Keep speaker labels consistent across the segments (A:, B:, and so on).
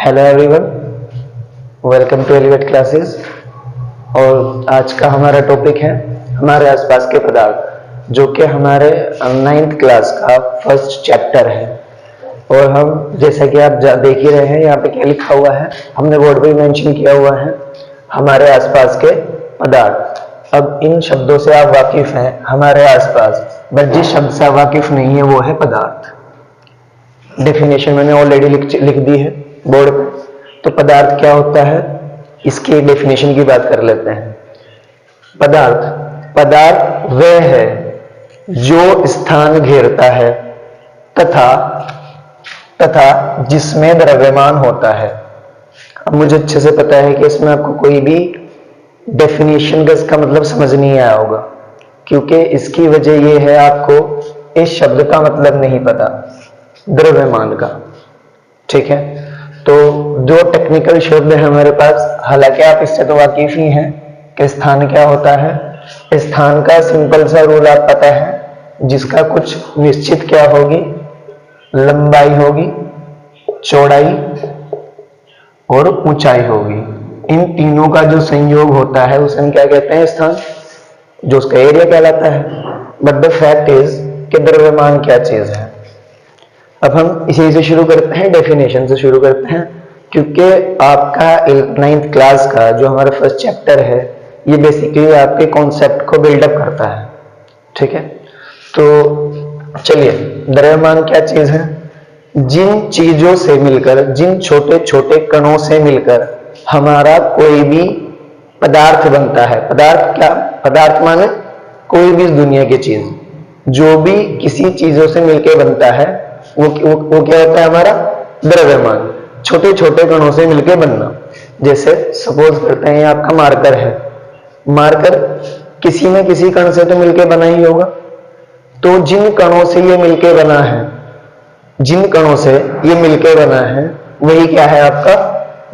A: Hello everyone, welcome to Elevate classes. और आज का हमारा टॉपिक है हमारे आसपास के पदार्थ, जो कि हमारे 9th क्लास का फर्स्ट चैप्टर है। और हम जैसा कि आप देख ही रहे हैं, यहाँ पे क्या लिखा हुआ है, हमने बोर्ड पे मेंशन किया हुआ है हमारे आसपास के पदार्थ। अब इन शब्दों से आप वाकिफ हैं, हमारे आसपास, बट जिस शब्द से आप वाकिफ नहीं है वो है पदार्थ। डेफिनेशन मैंने ऑलरेडी लिख दी है बोर्ड पे। तो पदार्थ क्या होता है, इसके डेफिनेशन की बात कर लेते हैं। पदार्थ वह है जो स्थान घेरता है तथा जिसमें द्रव्यमान होता है। अब मुझे अच्छे से पता है कि इसमें आपको कोई भी डेफिनेशन का इसका मतलब समझ नहीं आया होगा, क्योंकि इसकी वजह यह है आपको इस शब्द का मतलब नहीं पता, द्रव्यमान का। ठीक है, तो जो टेक्निकल शब्द है हमारे पास, हालांकि आप इससे तो वाकिफ ही हैं कि स्थान क्या होता है। स्थान का सिंपल सा रूल आप पता है, जिसका कुछ निश्चित क्या होगी, लंबाई होगी, चौड़ाई और ऊंचाई होगी। इन तीनों का जो संयोग होता है उसे हम क्या कहते हैं, स्थान, जो उसका एरिया कहलाता है। बट द फैक्ट इज कि द्रव्यमान क्या चीज है। अब हम इसी से शुरू करते हैं, डेफिनेशन से शुरू करते हैं, क्योंकि आपका 9th क्लास का जो हमारा फर्स्ट चैप्टर है, ये बेसिकली आपके कॉन्सेप्ट को बिल्डअप करता है। ठीक है, तो चलिए, द्रव्यमान क्या चीज है। जिन चीजों से मिलकर, जिन छोटे छोटे कणों से मिलकर हमारा कोई भी पदार्थ बनता है। पदार्थ क्या, पदार्थ माने कोई भी इस दुनिया की चीज, जो भी किसी चीजों से मिलकर बनता है वो क्या होता है, हमारा द्रव्यमान। छोटे छोटे कणों से मिलकर बनना। जैसे सपोज करते हैं आपका मार्कर है, मार्कर किसी न किसी कण से तो मिलकर बना ही होगा। तो जिन कणों से ये मिलकर बना है, जिन कणों से ये मिलकर बना है, वही क्या है, आपका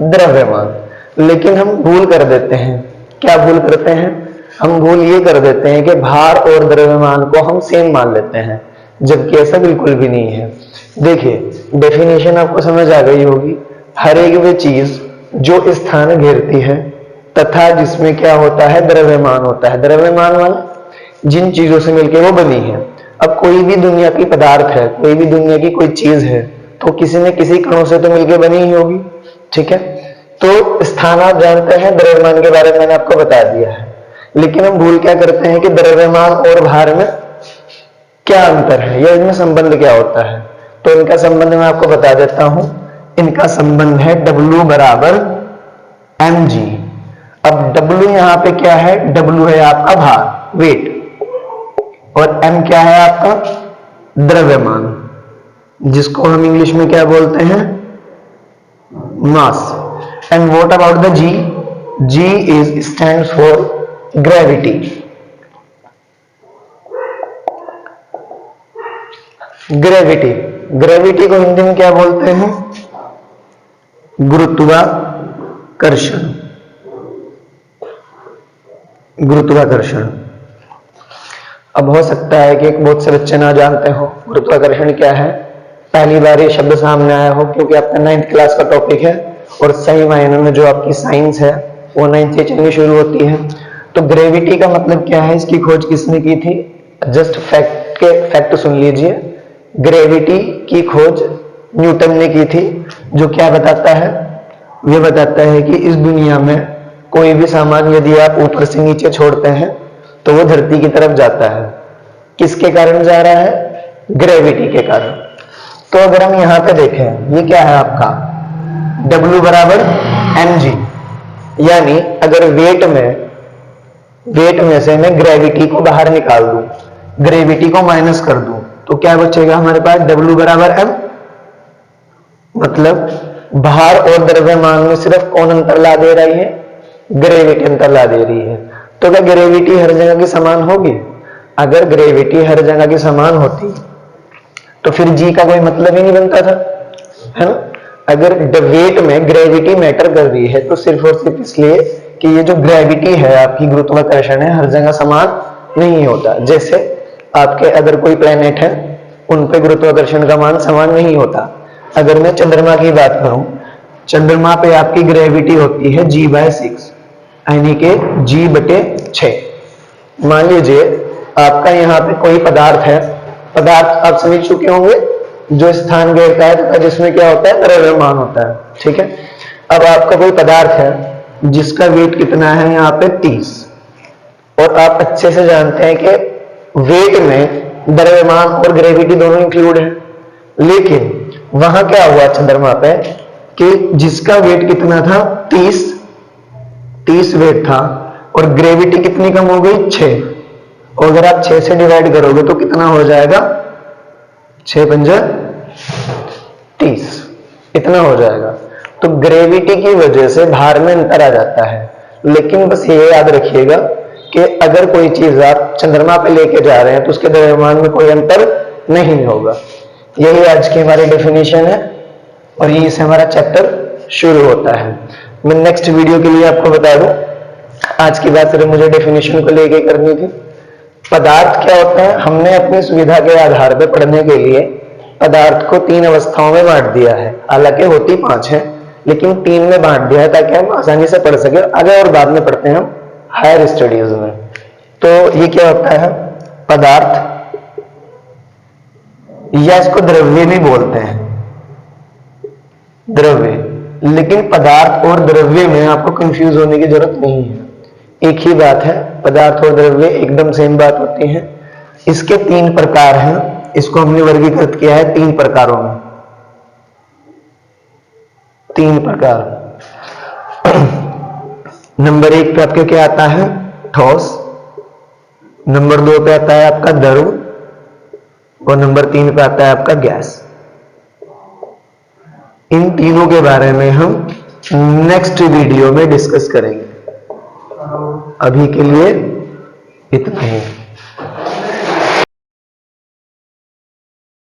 A: द्रव्यमान। लेकिन हम भूल कर देते हैं, क्या भूल करते हैं, हम भूल ये कर देते हैं कि भार और द्रव्यमान को हम सेम मान लेते हैं, जबकि ऐसा बिल्कुल भी नहीं है। देखिए, डेफिनेशन आपको समझ आ गई होगी। हर एक वो चीज जो स्थान घेरती है तथा जिसमें क्या होता है, द्रव्यमान होता है। द्रव्यमान माने जिन चीजों से मिलकर वो बनी है। अब कोई भी दुनिया की पदार्थ है, कोई भी दुनिया की कोई चीज है, तो किसी न किसी कणों से तो मिलकर बनी ही होगी। ठीक है, तो स्थान आप जानते हैं, द्रव्यमान के बारे में मैंने आपको बता दिया है। लेकिन हम भूल क्या करते हैं कि द्रव्यमान और भार में क्या अंतर है या इनमें संबंध क्या होता है। तो इनका संबंध मैं आपको बता देता हूं। इनका संबंध है W बराबर mg। अब W यहां पे क्या है, W है आपका भार, वेट, और m क्या है आपका द्रव्यमान, जिसको हम इंग्लिश में क्या बोलते हैं, mass. And what about the G? G is stands for gravity. Gravity को हिंदी में क्या बोलते हैं, गुरुत्वाकर्षण। गुरुत्वाकर्षण। अब हो सकता है कि बहुत से बच्चे ना जानते हो गुरुत्वाकर्षण क्या है, पहली बार ये शब्द सामने आया हो, क्योंकि आपका 9th क्लास का टॉपिक है और सही मायने में जो आपकी साइंस है वो 9th से चलनी शुरू होती है। तो ग्रेविटी का मतलब क्या है, इसकी खोज किसने की थी, जस्ट फैक्ट सुन लीजिए। ग्रेविटी की खोज न्यूटन ने की थी, जो क्या बताता है, यह बताता है कि इस दुनिया में कोई भी सामान यदि आप ऊपर से नीचे छोड़ते हैं तो वो धरती की तरफ जाता है। किसके कारण जा रहा है, ग्रेविटी के कारण। तो अगर हम यहां पे देखें, ये क्या है आपका W बराबर mg, यानी अगर वेट में से मैं ग्रेविटी को बाहर निकाल दूं, ग्रेविटी को माइनस कर दूं, तो क्या बचेगा हमारे पास, W बराबर m। मतलब भार और द्रव्यमान में सिर्फ कौन अंतर ला दे रही है, ग्रेविटी अंतर ला दे रही है। तो क्या ग्रेविटी हर जगह की समान होगी? अगर ग्रेविटी हर जगह की समान होती तो फिर G का कोई मतलब ही नहीं बनता था, है ना। अगर वेट में ग्रेविटी मैटर कर रही है तो सिर्फ और सिर्फ इसलिए कि ये जो ग्रेविटी है आपकी, गुरुत्वाकर्षण है, हर जगह समान नहीं होता। जैसे आपके अगर कोई प्लेनेट है, उन पे गुरुत्वाकर्षण का मान समान नहीं होता। अगर मैं चंद्रमा की बात करूं चंद्रमा पे आपकी ग्रेविटी होती है G/6 यानी कि G/6। मान लीजिए आपका यहाँ पे कोई पदार्थ है, पदार्थ आप समझ चुके होंगे, जो स्थान घेरता है तथा जिसमें क्या होता है, द्रव्यमान होता है, ठीक है। अब आपका कोई पदार्थ है जिसका वेट कितना है यहाँ पे 30, और आप अच्छे से जानते हैं कि वेट में द्रव्यमान और ग्रेविटी दोनों इंक्लूड है, लेकिन वहां क्या हुआ चंद्रमा पे कि जिसका वेट कितना था 30 वेट था, और ग्रेविटी कितनी कम हो गई 6, और अगर आप 6 से डिवाइड करोगे तो कितना हो जाएगा, 6×5 30, इतना हो जाएगा। तो ग्रेविटी की वजह से भार में अंतर आ जाता है, लेकिन बस ये याद रखिएगा कि अगर कोई चीज आप चंद्रमा पे लेके जा रहे हैं तो उसके द्रव्यमान में कोई अंतर नहीं होगा। यही आज की हमारी डेफिनेशन है, और यही से हमारा चैप्टर शुरू होता है। मैं नेक्स्ट वीडियो के लिए आपको बता दूं, आज की बात सिर्फ मुझे डेफिनेशन को लेके करनी थी। पदार्थ क्या होता है, हमने अपनी सुविधा के आधार पर पढ़ने के लिए पदार्थ को 3 अवस्थाओं में बांट दिया है, हालांकि होती 5 है, लेकिन 3 में बांट दिया है ताकि हम आसानी से पढ़ सके। आगे और बाद में पढ़ते हैं हम हायर स्टडीज में। तो ये क्या होता है, पदार्थ, या इसको द्रव्य भी बोलते हैं, द्रव्य। लेकिन पदार्थ और द्रव्य में आपको कंफ्यूज होने की जरूरत नहीं है, एक ही बात है, पदार्थ और द्रव्य एकदम सेम बात होती है। इसके 3 प्रकार हैं, इसको हमने वर्गीकृत किया है 3 प्रकारों में, 3 प्रकार। नंबर 1 पे आपके क्या आता है, ठोस। नंबर 2 पे आता है आपका द्रव, और नंबर 3 पे आता है आपका गैस। इन तीनों के बारे में हम नेक्स्ट वीडियो में डिस्कस करेंगे। अभी के लिए इतना ही।